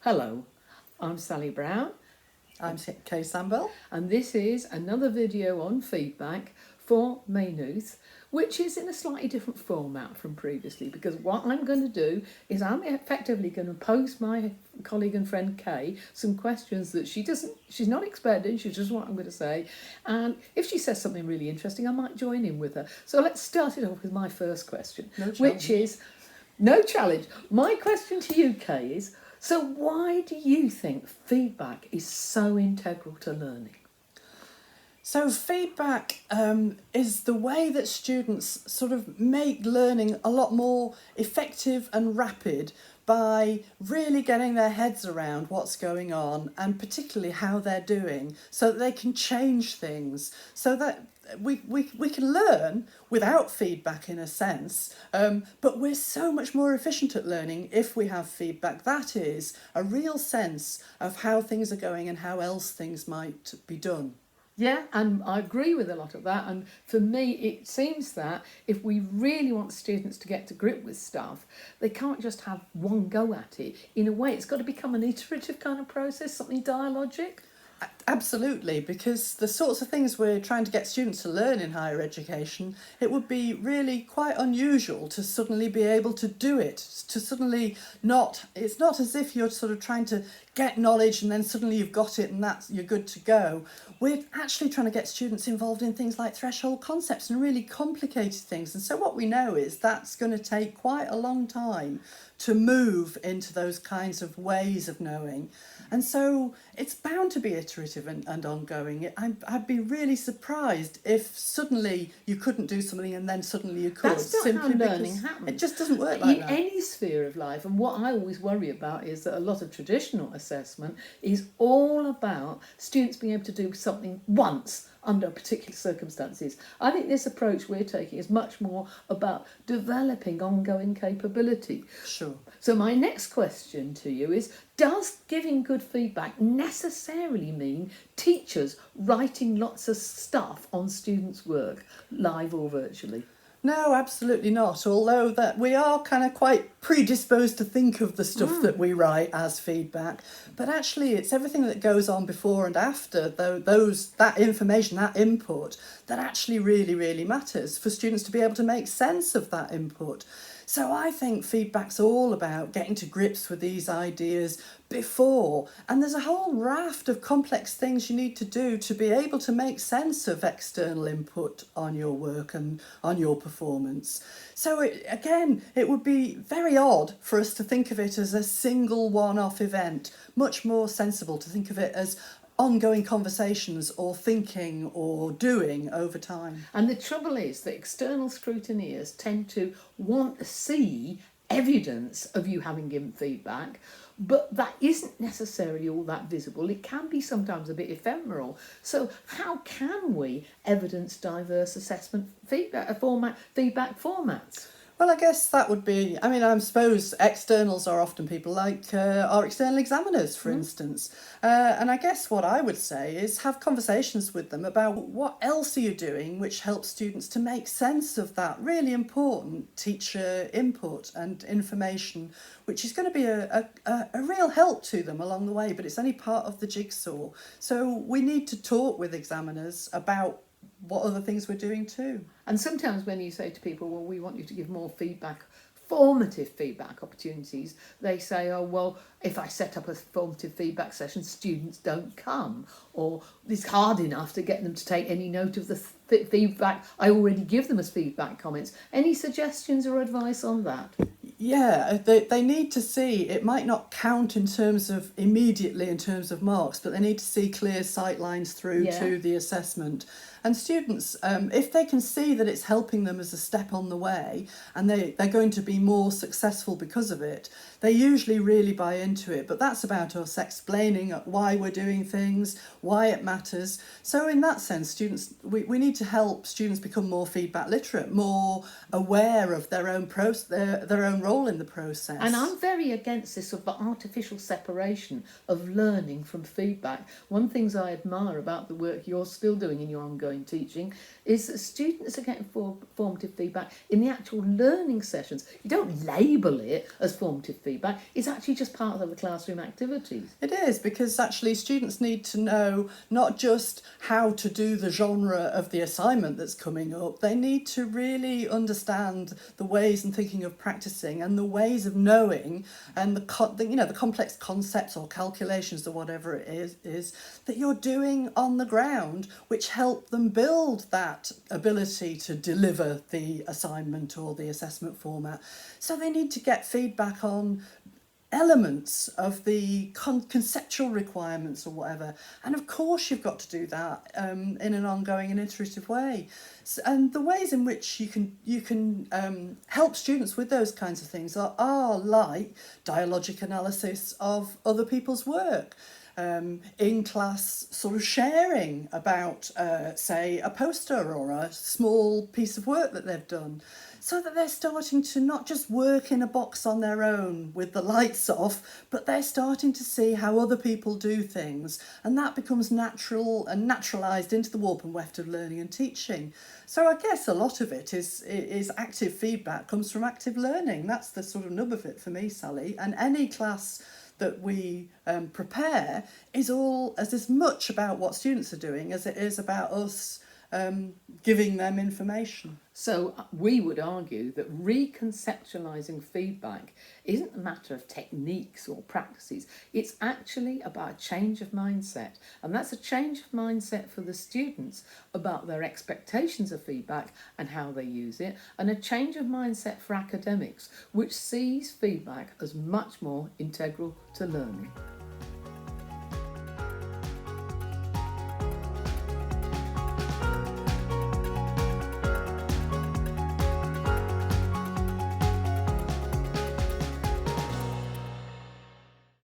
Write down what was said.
Hello, I'm Sally Brown I'm Kay Sambell. and this is another video on feedback for Maynooth, which is in a slightly different format from previously, because what I'm going to do is I'm effectively going to pose my colleague and friend Kay some questions that she's not expecting, she's just what I'm going to say, and if she says something really interesting I might join in with her. So let's start it off with my first question, which is no challenge. My question to you, Kay, is so why do you think feedback is so integral to learning? So feedback is the way that students sort of make learning a lot more effective and rapid by really getting their heads around what's going on and particularly how they're doing, so that they can change things, so that we can learn without feedback in a sense, but we're so much more efficient at learning if we have feedback. That is a real sense of how things are going and how else things might be done. Yeah, and I agree with a lot of that. And for me, it seems that if we really want students to get to grip with stuff, they can't just have one go at it. In a way, it's got to become an iterative kind of process, something dialogic. Absolutely, because the sorts of things we're trying to get students to learn in higher education, it would be really quite unusual to suddenly be able to do it, to suddenly not, it's not as if you're sort of trying to get knowledge and then suddenly you've got it and that's, you're good to go. We're actually trying to get students involved in things like threshold concepts and really complicated things. And so what we know is that's going to take quite a long time to move into those kinds of ways of knowing. And so it's bound to be iterative and ongoing. I'd be really surprised if suddenly you couldn't do something and then suddenly you could. That's not how learning happens. It just doesn't work like that. In any sphere of life, and what I always worry about is that a lot of traditional assessment is all about students being able to do something once under particular circumstances. I think this approach we're taking is much more about developing ongoing capability. Sure. So my next question to you is, does giving good feedback necessarily mean teachers writing lots of stuff on students' work, live or virtually? No, absolutely not. Although that we are kind of quite predisposed to think of the stuff that we write as feedback, but actually it's everything that goes on before and after that information, that input, that actually really matters for students to be able to make sense of that input. So I think feedback's all about getting to grips with these ideas before, and there's a whole raft of complex things you need to do to be able to make sense of external input on your work and on your performance. So it would be very odd for us to think of it as a single one-off event, much more sensible to think of it as ongoing conversations or thinking or doing over time. And the trouble is that external scrutineers tend to want to see evidence of you having given feedback, but that isn't necessarily all that visible. It can be sometimes a bit ephemeral. So how can we evidence diverse assessment feedback formats? Well, I guess that would be, I suppose externals are often people like our external examiners, for instance. And I guess what I would say is have conversations with them about what else are you doing which helps students to make sense of that really important teacher input and information, which is going to be a real help to them along the way, but it's only part of the jigsaw. So we need to talk with examiners about what other things we're doing too. And sometimes when you say to people, well, we want you to give more feedback, formative feedback opportunities, they say, oh, well, if I set up a formative feedback session, students don't come, or it's hard enough to get them to take any note of the feedback I already give them as feedback comments. Any suggestions or advice on that? Yeah, they need to see, it might not count in terms of immediately in terms of marks, but they need to see clear sight lines through to the assessment. And students, if they can see that it's helping them as a step on the way and they're going to be more successful because of it, they usually really buy into it. But that's about us explaining why we're doing things, why it matters. So in that sense, students, we need to help students become more feedback literate, more aware of their own role in the process. And I'm very against this sort of artificial separation of learning from feedback. One things I admire about the work you're still doing in your ongoing teaching is that students are getting formative feedback in the actual learning sessions. You don't label it as formative feedback, it's actually just part of the classroom activities. It is, because actually students need to know not just how to do the genre of the assignment that's coming up, they need to really understand the ways and thinking of practicing and the ways of knowing, and the complex concepts or calculations or whatever it is that you're doing on the ground, which help them build that ability to deliver the assignment or the assessment format. So they need to get feedback on elements of the conceptual requirements or whatever, and of course you've got to do that in an ongoing and iterative way. And the ways in which you can help students with those kinds of things are like dialogic analysis of other people's work, in class sort of sharing about say a poster or a small piece of work that they've done, so that they're starting to not just work in a box on their own with the lights off, but they're starting to see how other people do things, and that becomes natural and naturalised into the warp and weft of learning and teaching. So I guess a lot of it is active feedback comes from active learning. That's the sort of nub of it for me, Sally. And any class that we prepare is all as much about what students are doing as it is about us giving them information. So we would argue that reconceptualising feedback isn't a matter of techniques or practices. It's actually about a change of mindset. And that's a change of mindset for the students about their expectations of feedback and how they use it, and a change of mindset for academics, which sees feedback as much more integral to learning.